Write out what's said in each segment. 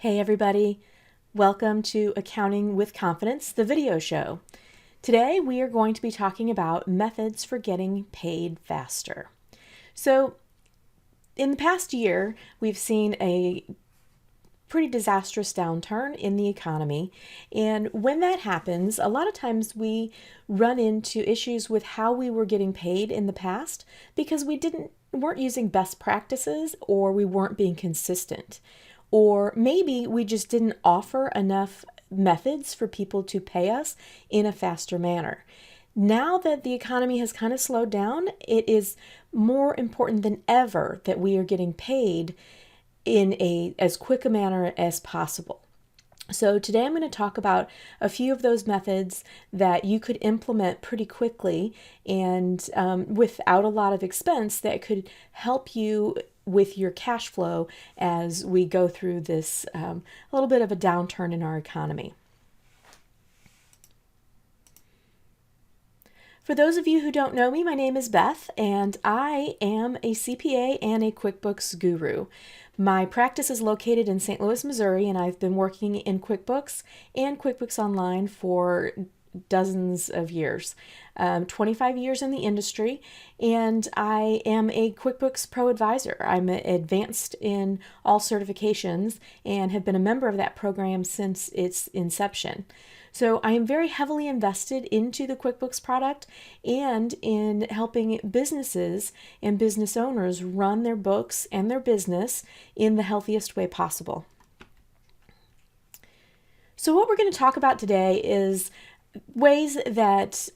Hey everybody, welcome to Accounting with Confidence, the video show. Today we are going to be talking about methods for getting paid faster. So in the past year, we've seen a pretty disastrous downturn in the economy. And when that happens, a lot of times we run into issues with how we were getting paid in the past because we weren't using best practices or we weren't being consistent. Or maybe we just didn't offer enough methods for people to pay us in a faster manner. Now that the economy has kind of slowed down, it is more important than ever that we are getting paid in as quick a manner as possible. So today I'm going to talk about a few of those methods that you could implement pretty quickly and without a lot of expense that could help you with your cash flow as we go through this little bit of a downturn in our economy. For those of you who don't know me, my name is Beth, and I am a CPA and a QuickBooks guru. My practice is located in St. Louis, Missouri, and I've been working in QuickBooks and QuickBooks Online for dozens of years, 25 years in the industry, and I am a QuickBooks Pro Advisor. I'm advanced in all certifications and have been a member of that program since its inception. So I am very heavily invested into the QuickBooks product and in helping businesses and business owners run their books and their business in the healthiest way possible. So what we're going to talk about today is ways that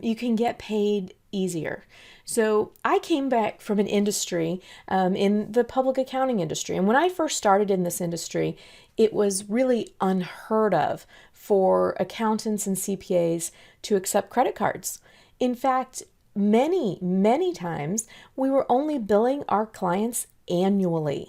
you can get paid easier. So I came back from an industry in the public accounting industry. And when I first started in this industry, it was really unheard of for accountants and CPAs to accept credit cards. In fact, many times we were only billing our clients annually.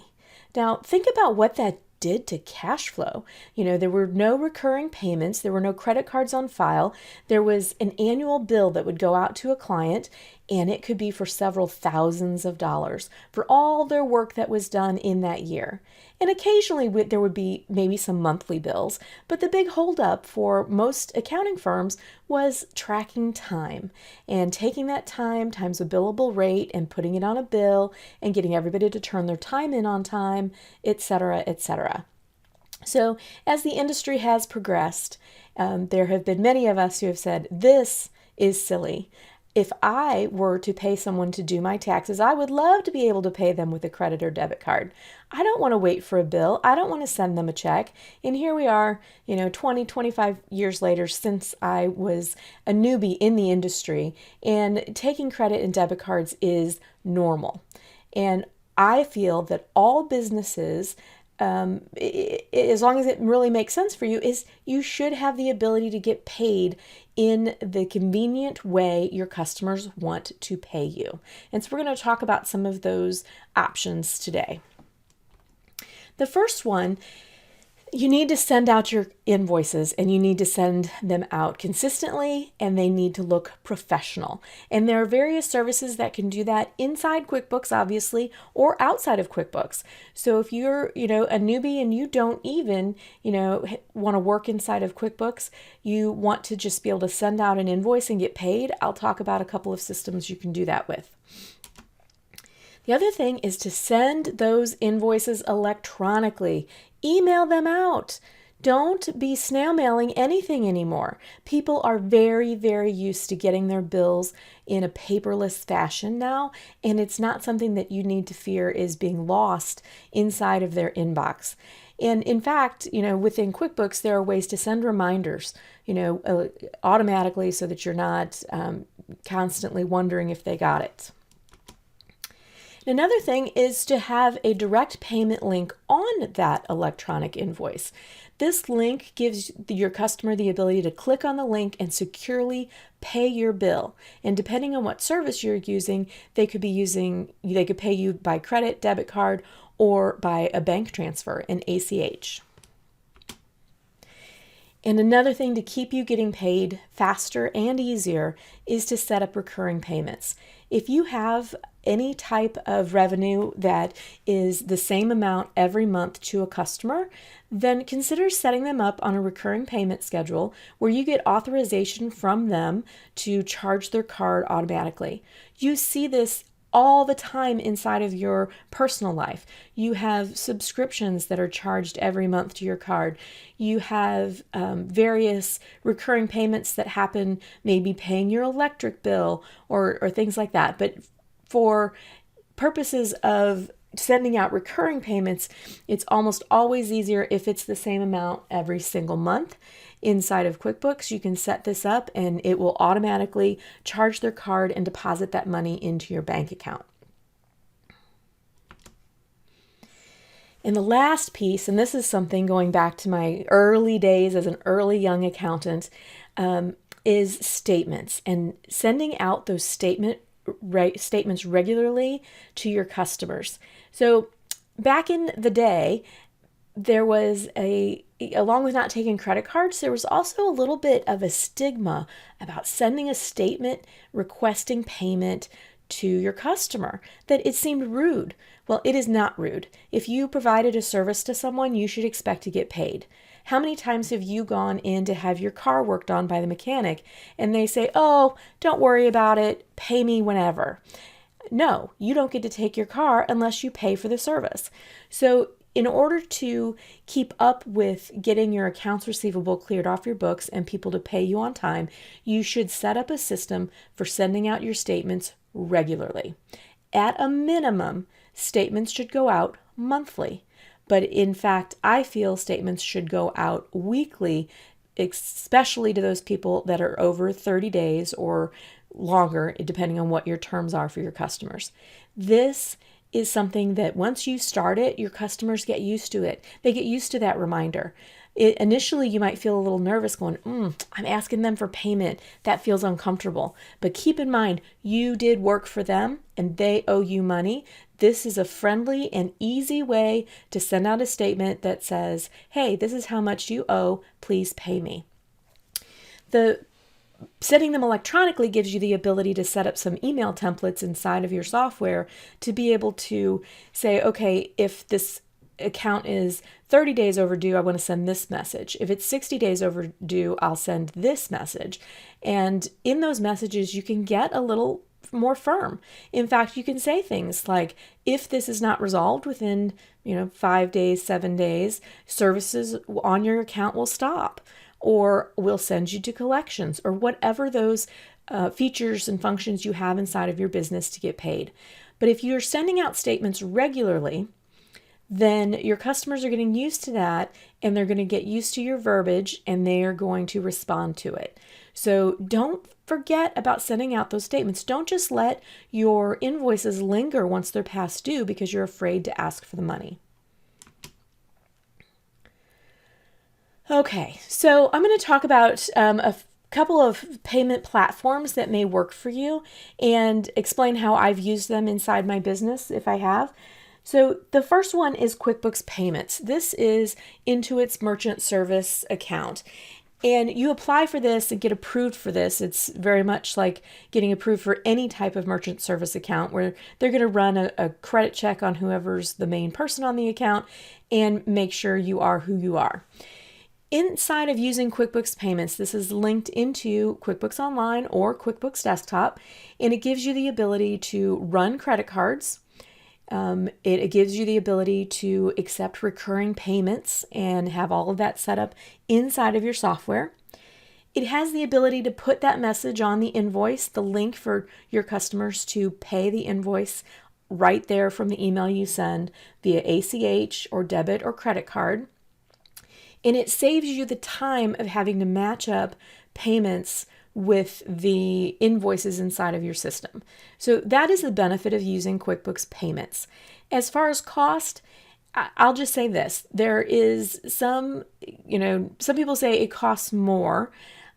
Now, think about what that did to cash flow. There were no recurring payments, there were no credit cards on file. There was an annual bill that would go out to a client, and it could be for several thousands of dollars for all their work that was done in that year. And occasionally there would be maybe some monthly bills, but the big holdup for most accounting firms was tracking time and taking that time times a billable rate and putting it on a bill and getting everybody to turn their time in on time, etc., etc. So as the industry has progressed, there have been many of us who have said, this is silly. If I were to pay someone to do my taxes, I would love to be able to pay them with a credit or debit card. I don't want to wait for a bill. I don't want to send them a check. And here we are, 20, 25 years later since I was a newbie in the industry, and taking credit and debit cards is normal. And I feel that all businesses, as long as it really makes sense for you, is you should have the ability to get paid in the convenient way your customers want to pay you. And so we're going to talk about some of those options today. The first one, you need to send out your invoices, and you need to send them out consistently, and they need to look professional. And there are various services that can do that inside QuickBooks, obviously, or outside of QuickBooks. So if you're, a newbie and you don't even, want to work inside of QuickBooks, you want to just be able to send out an invoice and get paid, I'll talk about a couple of systems you can do that with. The other thing is to send those invoices electronically. Email them out. Don't be snail mailing anything anymore. People are very, very used to getting their bills in a paperless fashion now, and it's not something that you need to fear is being lost inside of their inbox. And in fact, within QuickBooks, there are ways to send reminders, automatically so that you're not constantly wondering if they got it. Another thing is to have a direct payment link on that electronic invoice. This link gives your customer the ability to click on the link and securely pay your bill. And depending on what service you're using, they could pay you by credit, debit card, or by a bank transfer, an ACH. And another thing to keep you getting paid faster and easier is to set up recurring payments. If you have any type of revenue that is the same amount every month to a customer, then consider setting them up on a recurring payment schedule where you get authorization from them to charge their card automatically. You see this all the time inside of your personal life. You have subscriptions that are charged every month to your card. You have various recurring payments that happen, maybe paying your electric bill or things like that. But for purposes of sending out recurring payments, it's almost always easier if it's the same amount every single month. Inside of QuickBooks, you can set this up and it will automatically charge their card and deposit that money into your bank account. And the last piece, and this is something going back to my early days as an early young accountant, is statements and sending out those statements regularly to your customers. So back in the day, there was along with not taking credit cards, there was also a little bit of a stigma about sending a statement requesting payment to your customer, that it seemed rude. Well, it is not rude. If you provided a service to someone, you should expect to get paid. How many times have you gone in to have your car worked on by the mechanic and they say, "Oh, don't worry about it, pay me whenever"? No, you don't get to take your car unless you pay for the service. So in order to keep up with getting your accounts receivable cleared off your books and people to pay you on time, you should set up a system for sending out your statements regularly. At a minimum, statements should go out monthly. But in fact, I feel statements should go out weekly, especially to those people that are over 30 days or longer, depending on what your terms are for your customers. This is something that once you start it, your customers get used to it. They get used to that reminder. Initially, you might feel a little nervous going, I'm asking them for payment. That feels uncomfortable. But keep in mind, you did work for them and they owe you money. This is a friendly and easy way to send out a statement that says, hey, this is how much you owe. Please pay me. Setting them electronically gives you the ability to set up some email templates inside of your software to be able to say, okay, if this account is 30 days overdue, I want to send this message. If it's 60 days overdue, I'll send this message. And in those messages, you can get a little more firm. In fact, you can say things like, if this is not resolved within 5 days, 7 days, services on your account will stop, or we'll send you to collections, or whatever those features and functions you have inside of your business to get paid. But if you're sending out statements regularly, then your customers are getting used to that and they're going to get used to your verbiage and they are going to respond to it. So don't forget about sending out those statements. Don't just let your invoices linger once they're past due because you're afraid to ask for the money. Okay, so I'm going to talk about a couple of payment platforms that may work for you and explain how I've used them inside my business if I have. So the first one is QuickBooks Payments. This is Intuit's merchant service account. And you apply for this and get approved for this. It's very much like getting approved for any type of merchant service account where they're going to run a credit check on whoever's the main person on the account and make sure you are who you are. Inside of using QuickBooks Payments, this is linked into QuickBooks Online or QuickBooks Desktop, and it gives you the ability to run credit cards. It gives you the ability to accept recurring payments and have all of that set up inside of your software. It has the ability to put that message on the invoice, the link for your customers to pay the invoice right there from the email you send via ACH or debit or credit card. And it saves you the time of having to match up payments with the invoices inside of your system. So that is the benefit of using QuickBooks Payments. As far as cost, I'll just say this. There is some people say it costs more.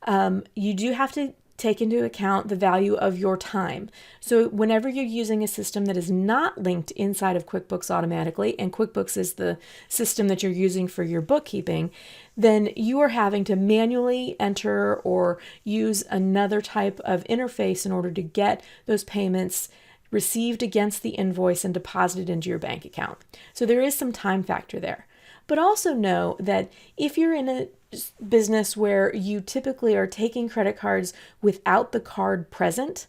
You do have to take into account the value of your time. So whenever you're using a system that is not linked inside of QuickBooks automatically, and QuickBooks is the system that you're using for your bookkeeping, then you are having to manually enter or use another type of interface in order to get those payments received against the invoice and deposited into your bank account. So there is some time factor there. But also know that if you're in a business where you typically are taking credit cards without the card present,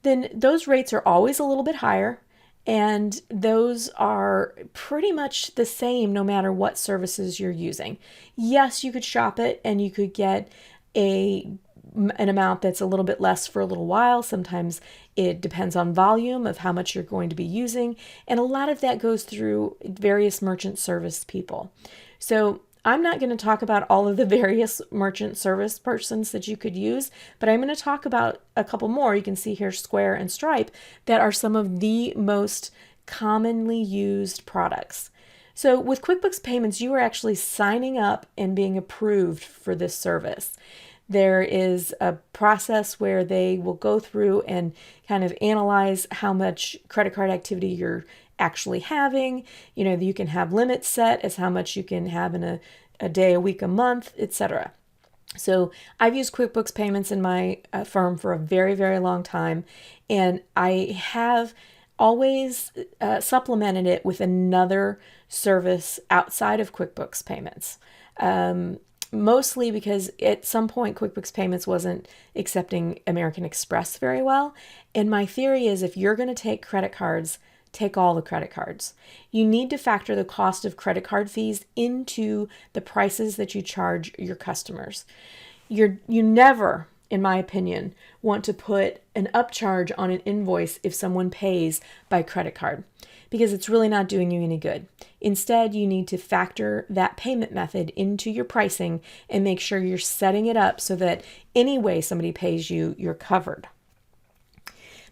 then those rates are always a little bit higher, and those are pretty much the same no matter what services you're using. Yes, you could shop it and you could get an amount that's a little bit less for a little while. Sometimes it depends on volume of how much you're going to be using, and a lot of that goes through various merchant service people. So I'm not going to talk about all of the various merchant service persons that you could use, but I'm going to talk about a couple more. You can see here Square and Stripe that are some of the most commonly used products. So with QuickBooks Payments, you are actually signing up and being approved for this service. There is a process where they will go through and kind of analyze how much credit card activity you're actually having. You know, you can have limits set as how much you can have in a day, a week, a month, etc. So I've used QuickBooks Payments in my firm for a very, very long time, and I have always supplemented it with another service outside of QuickBooks Payments. Mostly because at some point QuickBooks Payments wasn't accepting American Express very well. And my theory is if you're going to take credit cards, take all the credit cards. You need to factor the cost of credit card fees into the prices that you charge your customers. You never, in my opinion, want to put an upcharge on an invoice if someone pays by credit card, because it's really not doing you any good. Instead, you need to factor that payment method into your pricing and make sure you're setting it up so that any way somebody pays you, you're covered.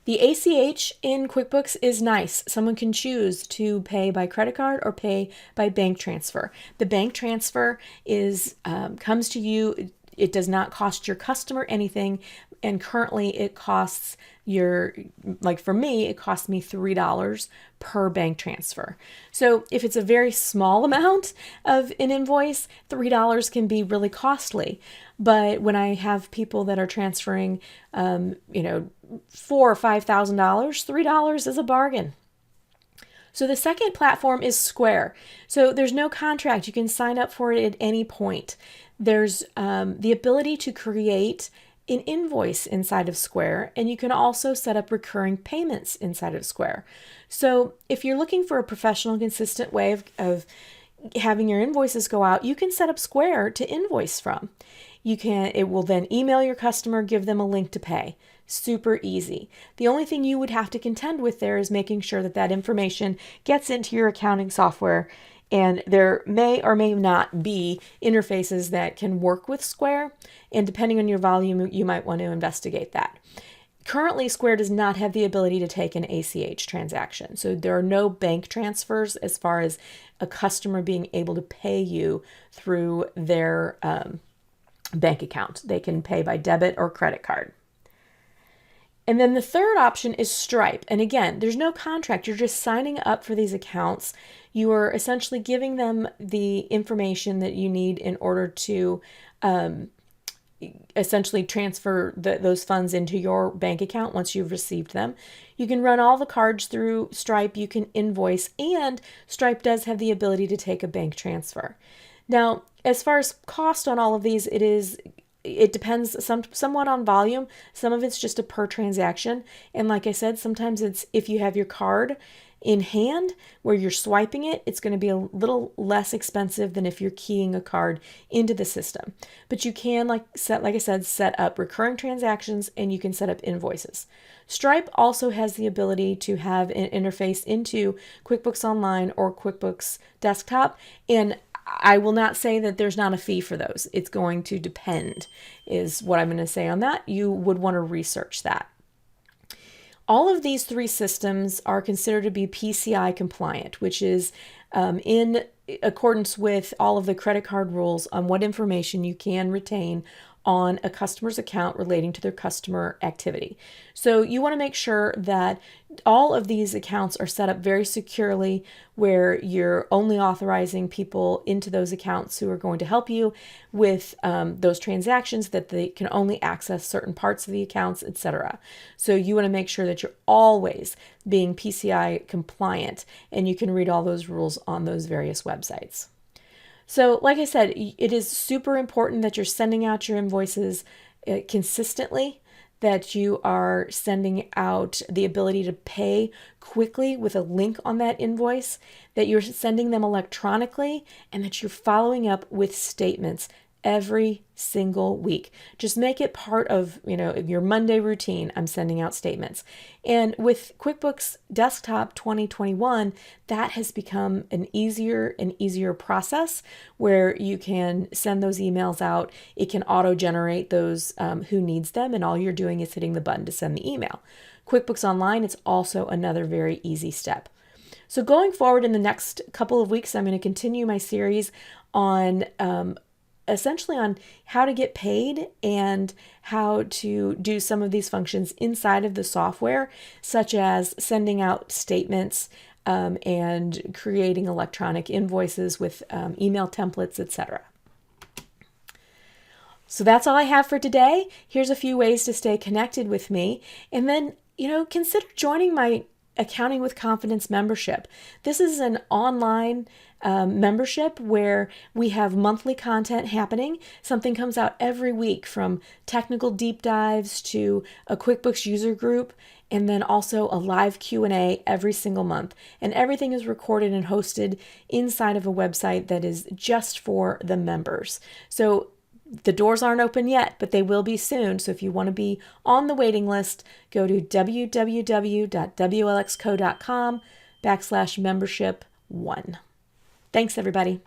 The ACH in QuickBooks is nice. Someone can choose to pay by credit card or pay by bank transfer. The bank transfer comes to you. It does not cost your customer anything, and currently it costs for me, it costs me $3 per bank transfer. So if it's a very small amount of an invoice, $3 can be really costly. But when I have people that are transferring, $4,000 or $5,000, $3 is a bargain. So the second platform is Square. So there's no contract. You can sign up for it at any point. There's the ability to create an invoice inside of Square, and you can also set up recurring payments inside of Square. So if you're looking for a professional, consistent way of having your invoices go out, you can set up Square to invoice from. It will then email your customer, give them a link to pay. Super easy. The only thing you would have to contend with there is making sure that information gets into your accounting software, and there may or may not be interfaces that can work with Square, and depending on your volume, you might want to investigate that. Currently, Square does not have the ability to take an ACH transaction, so there are no bank transfers as far as a customer being able to pay you through their bank account. They can pay by debit or credit card. And then the third option is Stripe. And again, there's no contract. You're just signing up for these accounts. You are essentially giving them the information that you need in order to essentially transfer those funds into your bank account once you've received them. You can run all the cards through Stripe. You can invoice, and Stripe does have the ability to take a bank transfer. Now, as far as cost on all of these, it depends somewhat on volume. Some of it's just a per transaction. And like I said, sometimes it's if you have your card in hand where you're swiping it, it's going to be a little less expensive than if you're keying a card into the system. But you can, like I said, set up recurring transactions, and you can set up invoices. Stripe also has the ability to have an interface into QuickBooks Online or QuickBooks Desktop, and I will not say that there's not a fee for those. It's going to depend, is what I'm going to say on that. You would want to research that. All of these three systems are considered to be PCI compliant, which is in accordance with all of the credit card rules on what information you can retain on a customer's account relating to their customer activity. So you want to make sure that all of these accounts are set up very securely, where you're only authorizing people into those accounts who are going to help you with those transactions, that they can only access certain parts of the accounts, etc. So you want to make sure that you're always being PCI compliant, and you can read all those rules on those various websites. So, like I said, it is super important that you're sending out your invoices consistently, that you are sending out the ability to pay quickly with a link on that invoice, that you're sending them electronically, and that you're following up with statements every single week. Just make it part of, your Monday routine. I'm sending out statements. And with QuickBooks Desktop 2021, that has become an easier process, where you can send those emails out. It can auto-generate those who needs them, and all you're doing is hitting the button to send the email. QuickBooks Online, it's also another very easy step. So going forward in the next couple of weeks, I'm going to continue my series on essentially on how to get paid and how to do some of these functions inside of the software, such as sending out statements and creating electronic invoices with email templates, etc. So that's all I have for today. Here's a few ways to stay connected with me. And then, consider joining my Accounting with Confidence membership. This is an online membership where we have monthly content happening. Something comes out every week, from technical deep dives to a QuickBooks user group, and then also a live Q&A every single month. And everything is recorded and hosted inside of a website that is just for the members. So the doors aren't open yet, but they will be soon. So if you want to be on the waiting list, go to www.wlxco.com/membership1. Thanks, everybody.